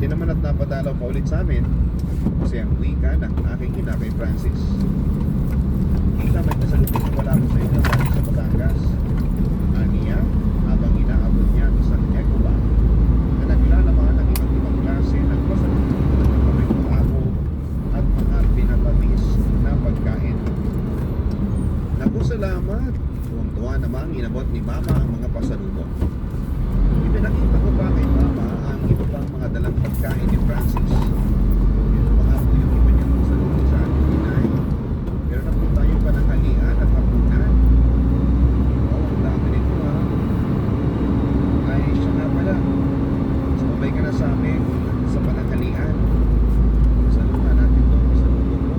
Buti naman at napadalaw pa ulit sa amin kasi ang wika ng aking ina kay Francis. Kita may kasalubong na wala ko sa inyo galing sa Batangas. Aniya, habang inaabot niya ang isang eco bag na naglalaman ng iba't ibang klase ng pasalubong ng kamay ako at mga pinatamis na pagkain. Naku, salamat! Tuwang-tuwa namang inabot ni Mama ang mga pasalubong. Ipinakita ko pa kay Mama ang iba pang mga dalang pagkain ni Francis. Ito pa nga po yung iba niyang pasalubong sa ating inay. Pero na po tayo pananghalian at hapunan. Oh, ang dami nito ha. Ay, siya nga pala. Sumabay ka na sa amin sa pananghalian. Pasalubong natin ito, pasalubong mo.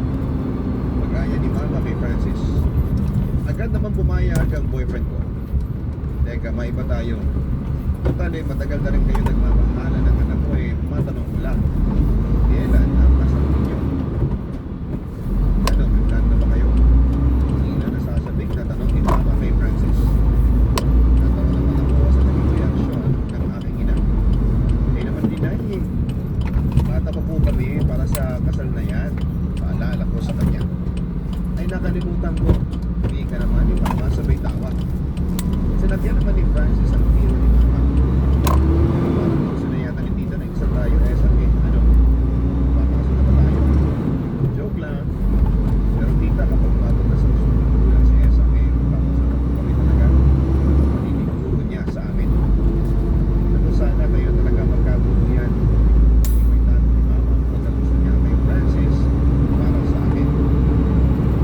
Pagaya ni Mama kay Francis. Agad naman pumayag ang boyfriend ko. Teka, maiba tayo. Total matagal na rin kayo nagmamahala ng anak ko matanong ko lang. Kailan ang kasal ninyo? Ano, may plan na ba kayo? Hindi na nasasabik na tanong ni Mama kay Francis. Natawa naman ako sa naging reaksyon ng aking ina. Naman din bata pa po kami para sa kasal na yan. Paalala ko sa kanya. Ay nakalimutan ko. Hindi ka naman ni Mama sabay tawa. Sinabyan naman ni Francis ang tiro ni Mama. Parang gusto na yata ni Tita na isa tayo sabi, ano? Papakasal na ba tayo? Joke lang. Pero Tita, kapag umatod na sa susunod si Esa, papakasal na po kami talaga. Maniniguro niya sa amin. Ano sana kayo talaga magkatuluyan? May tanto ni Mama pagka gusto niya kay Francis para sa akin.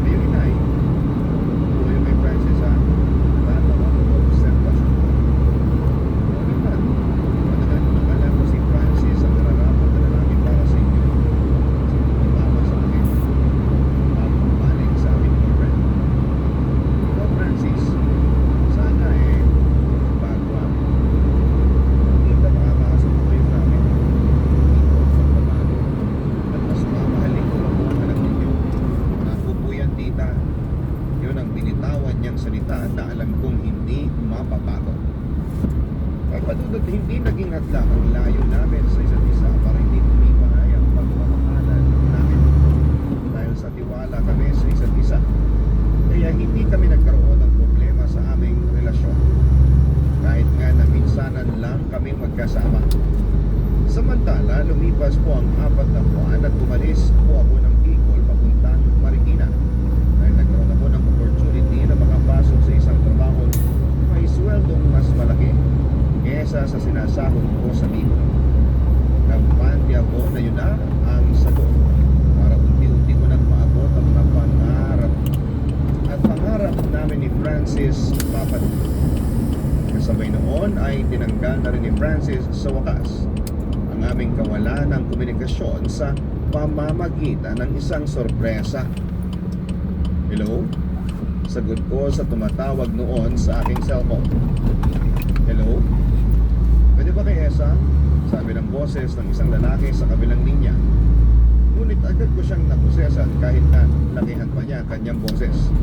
Kayo inay, tuloy kay Francis ha. Natawa ko observa sa mga. Okay man, alam ko si Francis ang nararapat na lalaki para sa inyo. Si Mama sa akin. Maling sa aming boyfriend. Ikaw Francis, sana bago hindi ka makakasama kayo namin. Ito ang pagbabago. At mas mamahalin ko ang mga anak ninyo. Ako po yan, Tita. Yun ang binitawan niyang salita na alam kong hindi mapapago. Ay padudot, hindi naging hadlang ang layo namin sa isa't isa para hindi tumibay ang pagmamahalan namin. Dahil sa tiwala kami sa isa't isa. Kaya hindi kami nagkaroon ng problema sa aming relasyon. Kahit nga na minsanan lang kami magkasama. Samantala, lumipas po ang 4 na buwan at umalis po ako ng Bicol papuntang Marikina. Dahil nagkaroon ako ng opportunity na makapasok sa isang trabaho may sweldong mas malaki kesa sa sinasahod ko sa Bicol. Kampante ako na yun na ang sagot para unti-unti ko nang maabot ang mga pangarap at pangarap namin ni Francis Papadud. Kasabay noon ay tinanggal na rin ni Francis sa wakas ang aming kawalan ng komunikasyon sa pamamagitan ng isang sorpresa. Hello? Sagot ko sa tumatawag noon sa aking cellphone. Hello? Pwede ba kay Esa? Sabi ng boses ng isang lalaki sa kabilang linya. Ngunit agad ko siyang napusesan kahit na lakihan pa niya kanyang boses.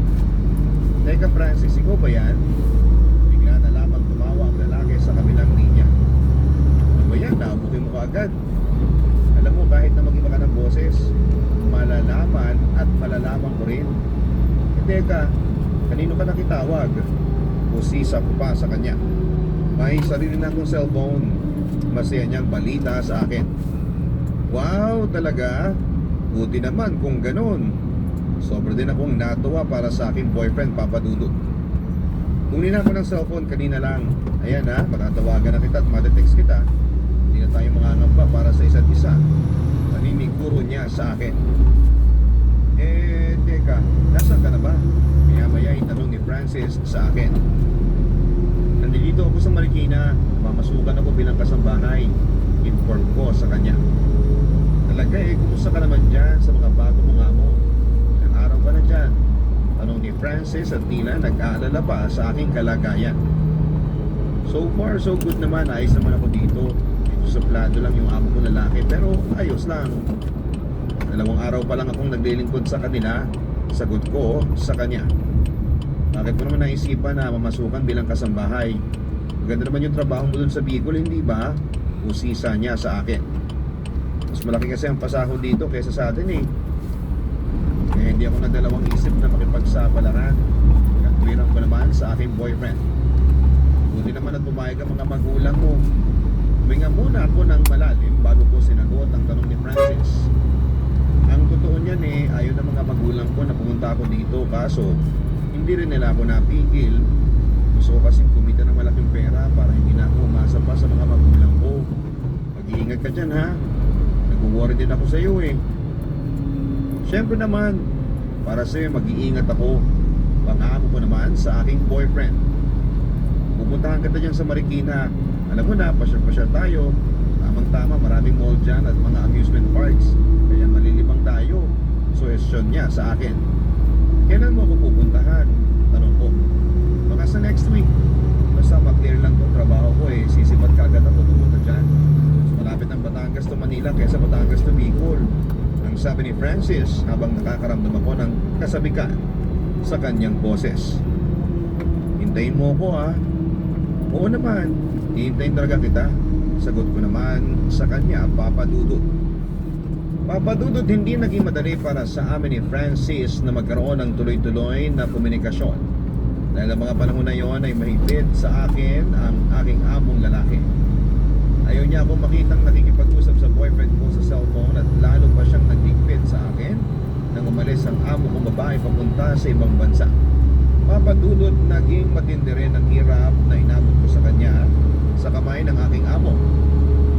Teka Francis, ikaw ba yan? Bigla na lamang tumawa ang lalaki sa kabilang linya. Ano ba yan? Naabukin mo ka agad. Alam mo, kahit na mag-iba ka ng boses, malalaman at malalaman ko rin. Teka, kanino ka nakitawag? Pusisa ko pa sa kanya. May sarili na akong cellphone. Masaya niyang balita sa akin. Wow, talaga? Buti naman kung ganun. Sobra din akong natuwa para sa aking boyfriend, Papa Dudut. Kunin ako ng cellphone kanina lang. Ayan ha, matatawagan na kita at matetext kita. Hindi na tayo mangangamba para sa isa't isa. Naniniguro niya sa akin. Teka, nasaan ka na ba? Maya-maya itanong ni Francis sa akin. Nandito ako sa Marikina. Mamasukan ako bilang kasambahay. Inform ko sa kanya. Talaga kumusta ka naman dyan sa mga bago mong amo? Ilang araw ka na dyan? Tanong ni Francis at tila nag-aalala pa sa aking kalagayan. So far, so good naman. Ayos naman ako dito. Medyo suplado lang yung amo ko lalaki, pero ayos lang. 2 araw pa lang akong naglilingkod sa kanila. Sagot ko sa kanya. Bakit mo naman naisipan na mamasukan bilang kasambahay? Maganda naman yung trabaho mo dun sa Bicol, hindi ba? Usisa niya sa akin. Mas malaki kasi ang pasahod dito kaysa sa atin eh. Kaya hindi ako nadalawang isip na makipagsapalaran. Katwiran ko naman sa aking boyfriend. Buti naman at pumayag ang mga magulang mo. Huminga muna ako ng malalim bago ko sinagot ang tanong ni Francis. Ang totoo niyan eh, ayaw ng mga magulang ko na pumunta ako dito, kaso hindi rin nila ako napigil. Gusto ko kasing kumita ng malaking pera para hindi na ako umasa pa sa mga magulang ko. Mag-iingat ka dyan ha. Nag-worry din ako sa iyo eh. Siyempre naman, para sa iyo mag-iingat ako. Pangako ko naman sa aking boyfriend. Pupuntahan kita dyan sa Marikina. Alam mo na, pasyal-pasyal tayo. Tamang-tama, maraming mall dyan at mga amusement parks. Kaya malilibang tayo. Suwestyon niya sa akin. Kailan mo ako pupuntahan? Tanong ko. Baka sa next week. Basta mag-clear lang itong trabaho ko eh. Sisipat ka agad ako pumunta dyan. Malapit ng Batangas to Manila kaysa Batangas to Bicol. Ang sabi ni Francis habang nakakaramdam ako ng kasabikan sa kanyang boses. Hintayin mo ako ha. Oo naman, hihintayin talaga kita. Sagot ko naman sa kanya, Papa Dudut. Papa Dudut, hindi naging madali para sa amin ni Francis na magkaroon ng tuloy-tuloy na komunikasyon. Dahil ang mga panahon na yon ay mahigpit sa akin ang aking among lalaki. Ayaw niya akong makitang nakikipag-usap sa boyfriend ko sa cellphone at lalo pa siyang naghigpit sa akin nang umalis ang amo kong babae papunta sa ibang bansa. Papadulot, naging matindi rin ang hirap na inabot ko sa kanya sa kamay ng aking amo.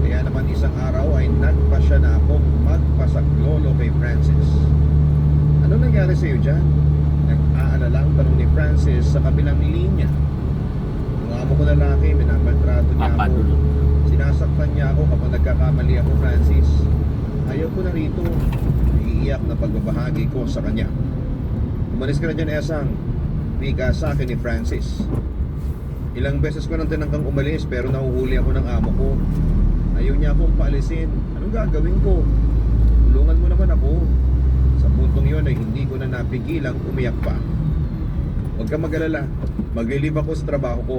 Kaya naman isang araw ay nagpasya na akong magpasaklolo kay Francis. Ano nangyari sa iyo dyan? Nag-aalalang tanong ni Francis sa kabilang linya. Yung amo ko lalaki, minamaltrato niya ako. Sinasaktan niya ako kapag nagkakamali ako, Francis. Ayaw ko na rito. Iiyak na pagbabahagi ko sa kanya. Umalis ka na dyan, Esang. Wika sa akin ni Francis. Ilang beses ko nang tinangkang umalis pero nahuhuli ako ng amo ko. Ayaw niya akong paalisin. Anong gagawin ko? Tulungan mo naman ako. Sa puntong yon ay hindi ko na napigilang umiyak pa. Huwag kang mag-alala. Maglilib ako sa trabaho ko.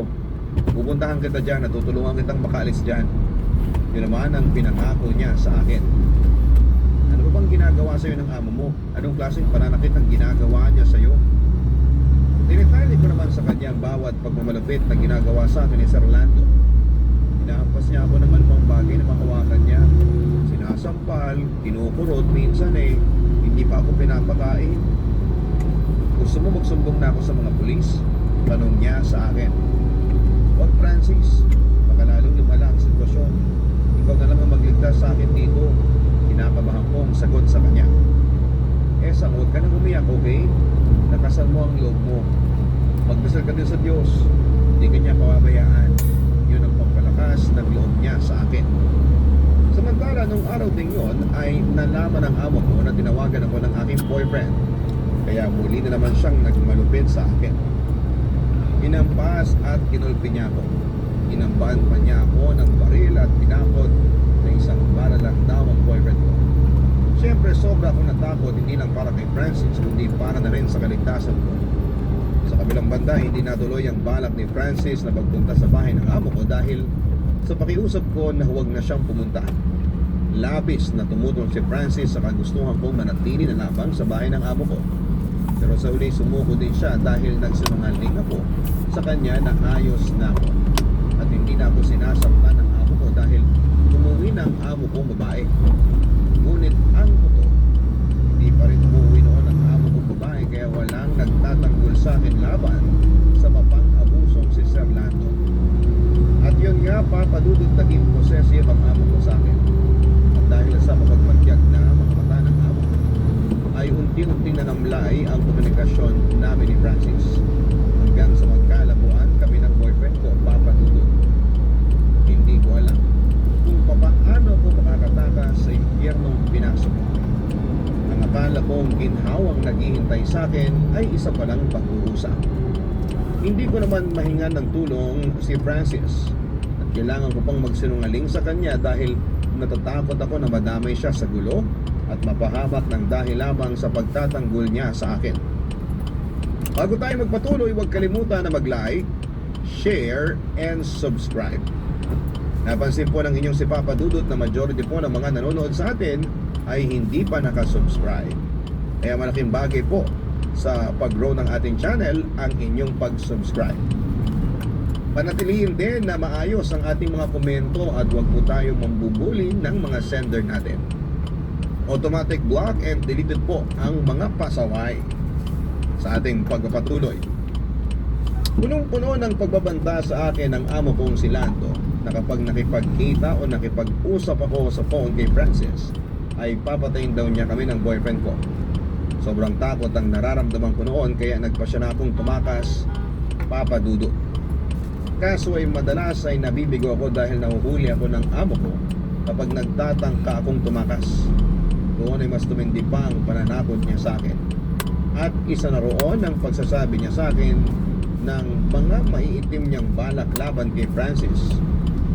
Pupuntahan kita dyan at tutulungan kitang makaalis dyan. Yun naman ang pinangako niya sa akin. Ano ba bang ginagawa sa'yo ng amo mo? Anong klaseng pananakit ang ginagawa niya sa'yo? Tinitali ko naman sa kanya ang bawat pagmamalapit na ginagawa sa akin ni Sir Lando. Hinahampas niya ako ng anumang bagay na makawakan niya. Sinasampal, kinukurot, minsan eh, hindi pa ako pinapakain. Gusto mo magsumbong na ako sa mga pulis? Tanong niya sa akin. Huwag, Francis, baka lalong lumala ang sitwasyon. Ikaw na lang ang magligtas sa akin dito. Kinakabahan kong sagot sa kanya. Esang, huwag ka nang umiyak, okay? Nakasan mo ang loob mo. Magdasal ka din sa Diyos. Hindi ka niya pababayaan. Yun ang pampalakas ng loob niya sa akin. Samantala, nung araw ding yun ay nalaman ng amo ko na tinawagan ako ng aking boyfriend. Kaya muli na naman siyang nagmalupit sa akin. Inampas at kinulpi niya ako. Inambaan pa niya ako ng baril at pinakot na isang bala lang daw ang boyfriend ko. Siyempre, sobra akong natakot, hindi lang para kay Francis, kundi para na rin sa kaligtasan ko. Sa kabilang banda, hindi natuloy ang balak ni Francis na magpunta sa bahay ng amo ko dahil sa pakiusap ko na huwag na siyang pumunta. Labis na tumutol si Francis sa kagustuhan kong manatili na lamang sa bahay ng amo ko. Pero sa uli, sumuko din siya dahil nagsinungaling ako sa kanya na ayos na ako. At hindi na ako sinasaktan ng amo ko dahil umuwi na ang amo kong babae. Ngunit ang totoo, hindi pa rin umuwi noon ang amo kong babae kaya walang nagtatanggol sa akin laban sa mapang-abusong si Sir Lando. At yun nga, papadudod naging possessive ang amo ko sa akin. At dahil sa mapagmatyag na mga mata ng amo ko, ay unti-unting nanamlay ang komunikasyon namin ni Francis. Hanggang sa magkalabuan kami ng boyfriend ko, papadudod. Hindi ko alam kung paano ko makakatakas sa impyernong pinasok ko. Ang akala kong ginhawang naghihintay sa akin ay isa palang pagkurusa. Hindi ko naman mahingan ng tulong si Francis at kailangan ko pang magsinungaling sa kanya dahil natatakot ako na madamay siya sa gulo at mapahamak ng dahil lamang sa pagtatanggol niya sa akin. Bago tayo magpatuloy, huwag kalimutan na mag-like, share, and subscribe. Napansin po ng inyong si Papa Dudut na majority po ng mga nanonood sa atin ay hindi pa nakasubscribe. Kaya malaking bagay po sa pag-grow ng ating channel ang inyong pag-subscribe. Panatilihin din na maayos ang ating mga komento at huwag po tayong mambubuli ng mga sender natin. Automatic block and deleted po ang mga pasaway sa ating pagpapatuloy. Punong-puno ng pagbabanta sa akin ng amo kong si Lando na kapag nakipagkita o nakipag-usap ako sa phone kay Francis ay papatayin daw niya kami ng boyfriend ko. Sobrang takot ang nararamdaman ko noon kaya nagpa siya na akong tumakas, Papa Dudut. Kaso ay madalas ay nabibigo ako dahil nahuhuli ako ng amo ko kapag nagtatangka akong tumakas. Doon ay mas tumindi pa ang pananakot niya sa akin. At isa na roon ang pagsasabi niya sa akin ng mga maiitim niyang balak laban kay Francis.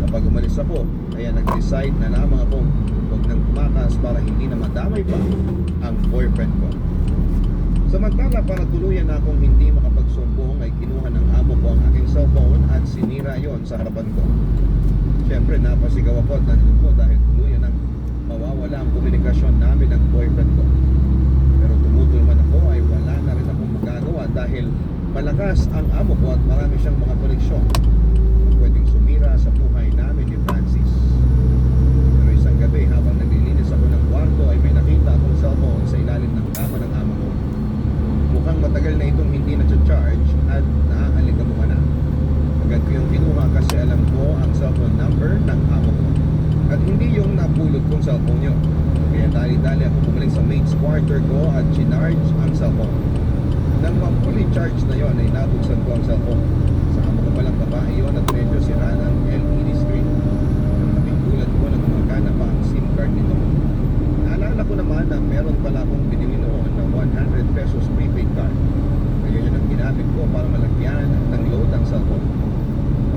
Kapag umalis ako, kaya nag-decide na lamang akong huwag nang tumakas para hindi na madamay pa ang boyfriend ko. Samantala para tuluyan na akong hindi makapagsumbong ay kinuha ng amo ko ang aking cellphone at sinira yon sa harapan ko. Siyempre napasigaw ako at nalungkot dahil tuluyan ng mawawala ang komunikasyon namin ng boyfriend ko. Pero tumutol man ako ay wala na rin akong magagawa dahil malakas ang amo ko at marami siyang mga koneksyon na pwedeng sumira sa buhay namin ni Francis. Pero isang gabi habang naglilinis ako ng kwarto ay may nakita akong cellphone sa ilalim ng kama ng amo ko. Mukhang matagal na itong hindi na-charge at naaalikabuhan na. Agad ko yung kinuha kasi alam ko ang cellphone number ng amo ko. At hindi yung napulot kong cellphone nyo. Kaya dali-dali ako bumalik sa mate's quarter ko at chinarge ang cellphone. Nang ma-fully charge na yon ay nabuksan ko ang cellphone. Sa amo ko palang babae yon at medyo sira ng LED screen. Nang napingulat ko na gumagana pa ang SIM card nito. Naalala ko naman na meron pala akong binili noon na 100 pesos prepaid card. Kaya yun ang ginamit ko para malagyan ng load ang cellphone.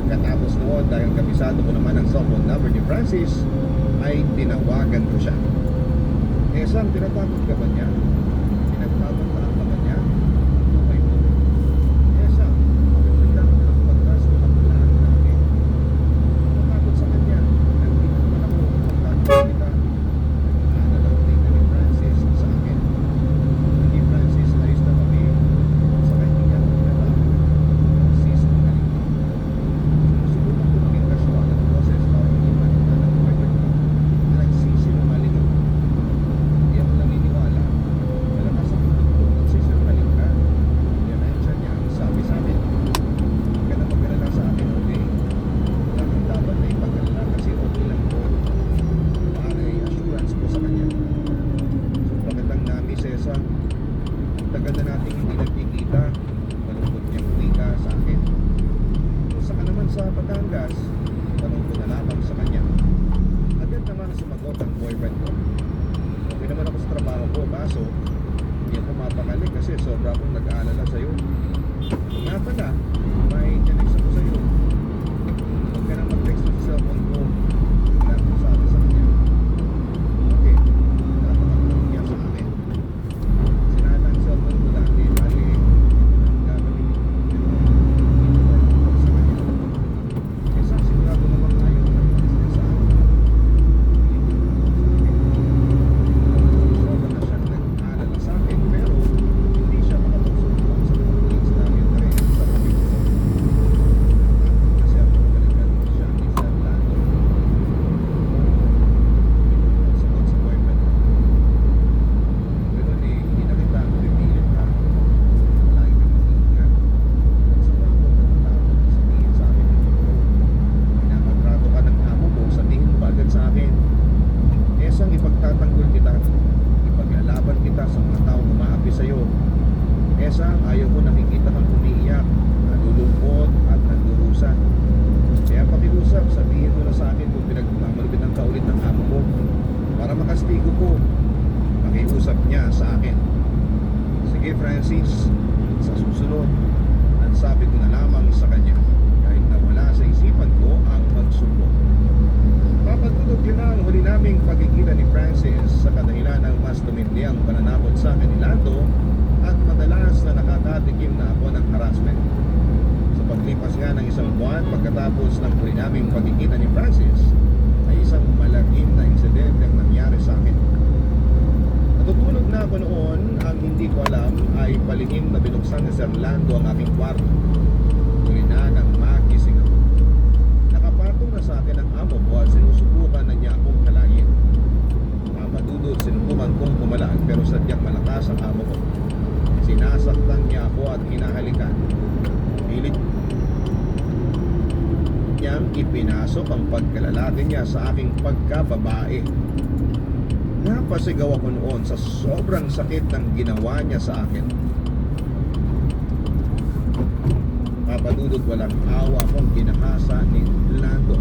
Pagkatapos noon, dahil kabisado ko naman ang cellphone number ni Francis, ay tinawagan ko siya. Sam, tinatakot ka ba niya? Pinagtatakot ka ba niya? Buhay mo. Sam, magandang ang pagkasto ng lahat namin. Tinatakot sa kanya. Nandito naman ako magtatakot kita. Nag-aalala din ni Francis sa akin. Hindi Francis, ayos na kami. Sa kanya niya tinatakot. Sis, magaling ko. Susubukan ko maging kasual at boses para hindi malita ng boyfriend ko na nagsisinungaling ako. Hindi ako naniniwala. Malakas ang tutok ko, nagsisinungaling ka. Yan ay siya niya ang sabi sa akin. Huwag ka na mag-alala sa akin, okay? Wala kang dapat na ipag-alala kasi okay lang ko. Para assurance ko sa kanya. So bakit ang nami, Cesar? Ang tagal na natin hindi nagkikita. Malungkot niyang wika sa akin. Kung saka naman sa Batangas, tanong ko na lamang sa kanya. Agad naman sumagot ang boyfriend ko. Okay naman ako sa trabaho ko, kaso hindi ako mapakali kasi sobra akong nag-aalala sa'yo. Kung nga pala, may tinext ako sa'yo. Huwag ka nang mag-text sa cellphone ko. Wala akong sabi sa kanya. Okay, natatakot niya sa akin. Sinala ang cellphone ko dati, bali, ang gagawin ko sa kanya. Kesa sigurado naman ayaw na malis niya sa akin. Sobra na siyang nag-aalala sa akin pero hindi siya makapagsumbong sa mga colleagues namin na rin sa pamilya ko. Kasi ako balikan siya ni Sir Lando. Sagot sa boyfriend ko. Ganun hindi na kita pipilit ha. Lagi kang mag-iingat. Sa mga ako natatakot sabihin sa akin ng totoo. Pinakatrato ka ng amo mo, sabihin mo agad sa akin. Esang ipagtatanggol kita, ipaglalaban kita sa mga taong umaapi sa'yo. Esang ayaw ko nakikita kang umiiyak, nalulungkot at nagdurusa. Kaya pakiusap, sabihin mo na sa akin kung pinagmamalupit ang kaulit ng amo mo para makastigo ko. Pakiusap niya sa akin. Sige Francis, sa susunod, ang sabi ko na lamang sa kanya kahit na wala sa isipan ko ang magsumbong. Papatulog yun ang huli naming pagkikita ni Francis sa kadahilan ng mas tumindi ang pananakot sa akin ni Lando at madalas na nakakatikim na ako ng harassment. Sa paglipas nga ng isang buwan naman pagkatapos ng huli naming pagkikita ni Francis ay isang malagim na insidente ang nangyari sa akin. Natutulog na ako noon, ang hindi ko alam ay palihim na binuksan ni Sir Lando ang aking kwarto. Huli na nang magising ako. Nakapatong na sa akin ang amo ko at sinusubukan na niya akong kalayin. Mapadudod, sinubukan kong pumalag pero sadyang malakas ang amo ko. Sinasaktan niya ako at hinahalikan. Pilit niyang ipinasok ang pagkalalaki niya sa aking pagkababae. Napasigaw ako noon sa sobrang sakit ng ginawa niya sa akin. Papadudod, walang awa akong ginahasa ni Lando.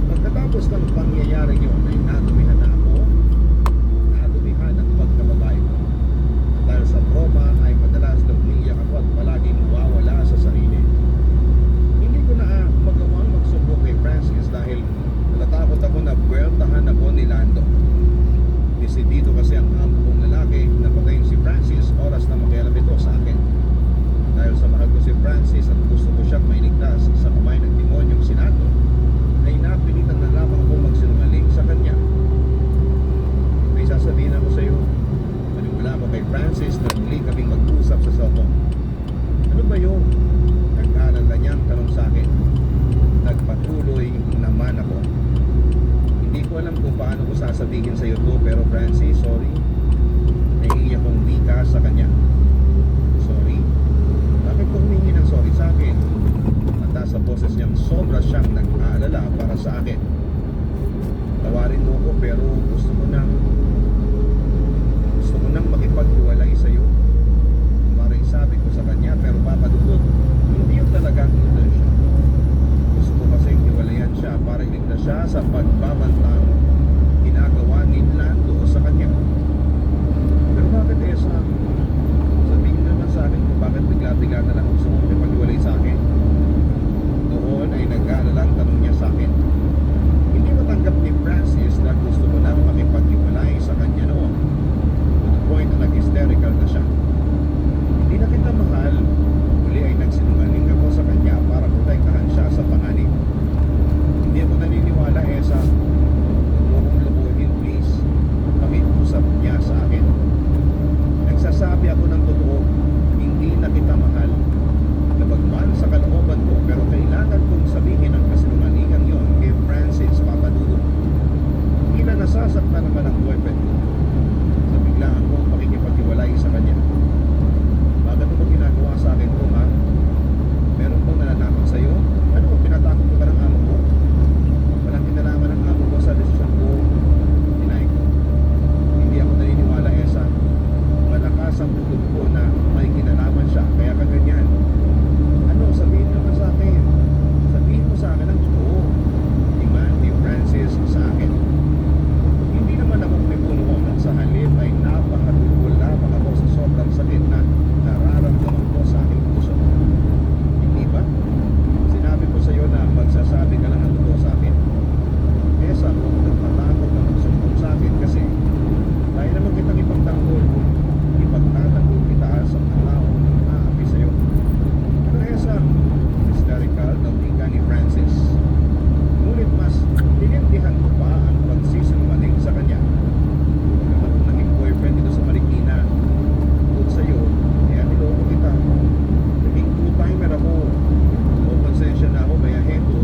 Pagkatapos ng pangyayari yun ay natumihan na ako. Natumihan ang pagkababae ko. Dahil sa trauma ay madalas na umiiyak ako at palaging wawala sa sarili. Hindi ko na magawang magsubok kay Francis dahil natatakot ako na buweltahan ako ni Lando. Desidido kasi ang amo kong lalaki na patayin si Francis oras na makialam ito sa akin. Dahil sa mahal ko si Francis at gusto ko siyang mainigtas sa kamay ng demonyong sinato, ay napilitan na lamang ako magsinungaling sa kanya. May sasabihin ako sa iyo, maniwala ko kay Francis na muli kaming mag-usap sa cellphone. Ano ba yun? Nag-aaral na niyang tanong sa akin. Nagpatuloy naman ako. Hindi ko alam kung paano ko sasabihin sa iyo to, pero Francis, sorry. Nahihiya kong wika sa kanya. Sorry? Bakit ko humingi ng sorry sa akin? Mata sa boses niyang sobra siyang nag-aalala para sa akin. Tawarin mo ko pero gusto ko nang makipaghiwalay sa iyo. Maring sabi ko sa kanya pero papadudod, hindi yun talagang intensyon. Gusto ko kasing hiwalayan siya para iligtas siya sa pagbabantang ginagawa ni Lando sa kanya. Pero bakit Esa? Sabihin naman sa akin kung bakit bigla-bigla na lang gusto mong makipaghiwalay sa akin. Noon ay nag-aalalang tanong niya sa akin. Hindi matanggap ni Francis na gusto ko na makipaghiwalay sa kanya noon. To the point na nag-hysterical na siya. Hindi na kita mahal. Muli ay nagsinungaling ako sa kanya para protektahan siya sa panganib. Hindi ako naniniwala, Esa. Huwag mo kong lubuhin, please. Kami-usap niya sa akin. Nagsasabi ako ng totoo, hindi na kita mahal. Labagman sa kalooban ko, pero kailangan kong sabihin ang kasinungalingan yon kay Francis Papadudod. Hindi na nasasaktan naman ang boyfriend ko. Sa biglaan kong pakikipaghiwalay sa kanya. Bakit mo ginagawa sa akin ito, ha? Meron kong nanatakot sa iyo? Ano, pinatakot ko ba ng amo ko? Walang kinalaman ng amo ko sa desisyon ko. Deny ko. Hindi ako naniniwala, Esa. Malakas ang tunog ko na may kinalaman siya, kaya kaganyan. Ano, sabihin naman sa akin. Sabihin mo sa akin ang totoo. Demand ni Francis sa akin. Hindi naman ako pipuno at sa halip ay napakatulol lamang ako sa sobrang sakit na nararamdaman ko sa aking puso. Hindi ba? Sinabi ko sa iyo na magsasabi ka lang ng totoo sa akin. Esa, kung nagpatakot na magsumbong sa akin kasi kaya naman kitang ipagtanggol. Ipagtatanggol kita sa mga tao ng aapi sa iyo. Pero Esa, hysterical na wika ni Francis. Ngunit mas tinindihan ko pa ang pagsisinungaling sa kanya. Kapag naging boyfriend dito sa Marikina, bukod sa iyo, kaya niloko kita. Naging two-timer ako. O konsensya na ako, kaya heto,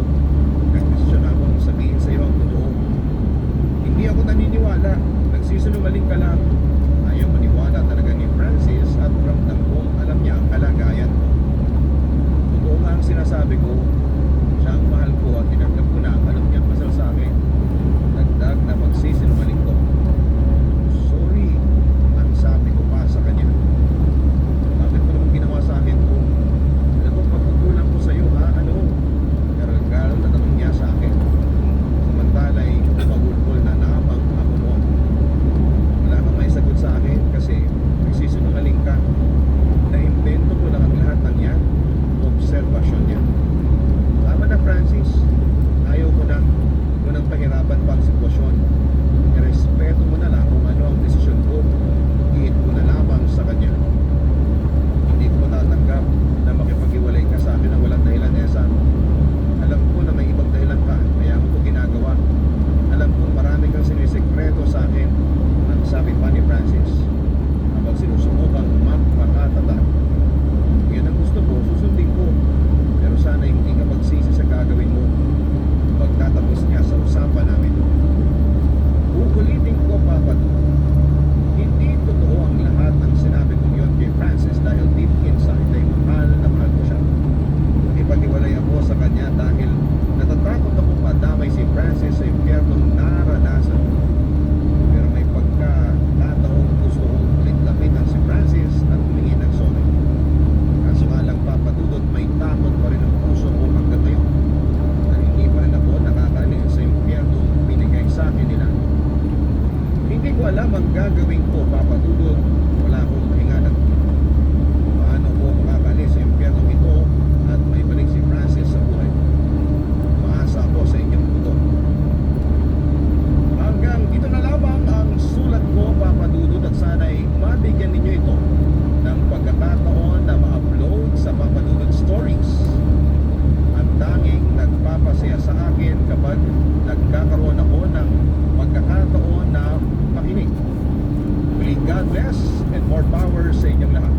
nagdesisyon ako sabihin sa iyo ang totoo. Hindi ako naniniwala. Nagsisinungaling ka lang. Ayaw maniwala talaga ni Francis at ramdam kong alam niya ang kalagayan ko. Totoo nga ang sinasabi ko. Siya ang mahal ko at tinanggap ko na alam niya pasal sa akin. Dagdag na magsisinungaling ko. Sorry, ang sabi ko pa sa kanya. Bakit mo naman ginawa sa akin to? Alam mo, pagkukulang ko sa iyo, ha? Ano? Gargal na tanong niya sa akin. Samantala ay pagulpol na namang ako noon. Wala kang may sagot sa akin kasi nagsisinungaling ka. Na-invento ko lang ang lahat ng yan. Observasyon niya. Tama na, Francis. Ayaw ko nang pahirapan pa ang sitwasyon. alam ang gagawin ko, Papa Dudut. Wala akong mahinganan. Paano ko makakalis sa impyernong ito at maibalik si Francis sa buhay? Umaasa ako sa inyong tugon. Hanggang dito na lamang ang sulat ko, Papa Dudut, at sana'y mabigyan ninyo ito ng pagkakataon na ma-upload sa Papa Dudut Stories. Ang tanging nagpapasaya sa akin kapag nagkakaroon ako ng pagkakataon na makinig. Muli, God bless and more power sa inyong lahat.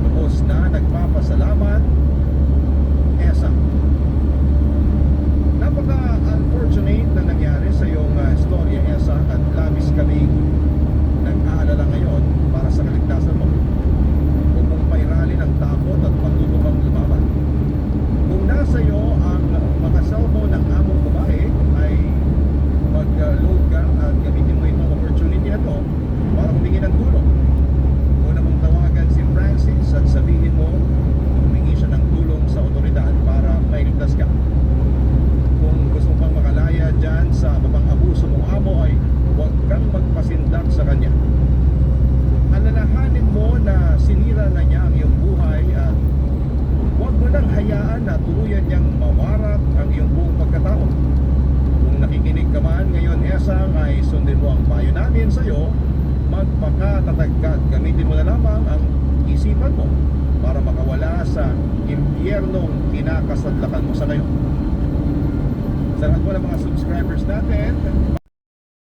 Lubos na nagpapasalamat, Esa. Napaka-unfortunate na nangyari sa iyong storya, Esa, at labis kaming nag-aalala ngayon para sa kaligtasan mo. Huwag mong pairalin ang takot at pagtutupang lumaban. Kung nasa iyo ang mga cellphone ng among babae, ay mag-load ka at gamitin mo itong opportunity na ito para humingi ng tulong. Una mong tawagan si Francis at sabihin mo humingi siya ng tulong sa otoridad para mailigtas ka. Kung gusto mo pang makalaya dyan sa mapang-abuso mong amo, ay huwag kang magpasindak sa kanya. Alalahanin mo na sinira na niya ang iyong buhay at huwag mo nang hayaan na tuluyan niyang mawarak ang iyong buong pagkatao. Kung nakikinig ka man ngayon, Esa, ay sundin mo ang payo namin sa iyo. Magpakatatag ka. Gamitin mo na lamang ang isipan mo para makawala sa impyernong kinakasadlakan mo sa ngayon. Sa lahat po ng mga subscribers natin,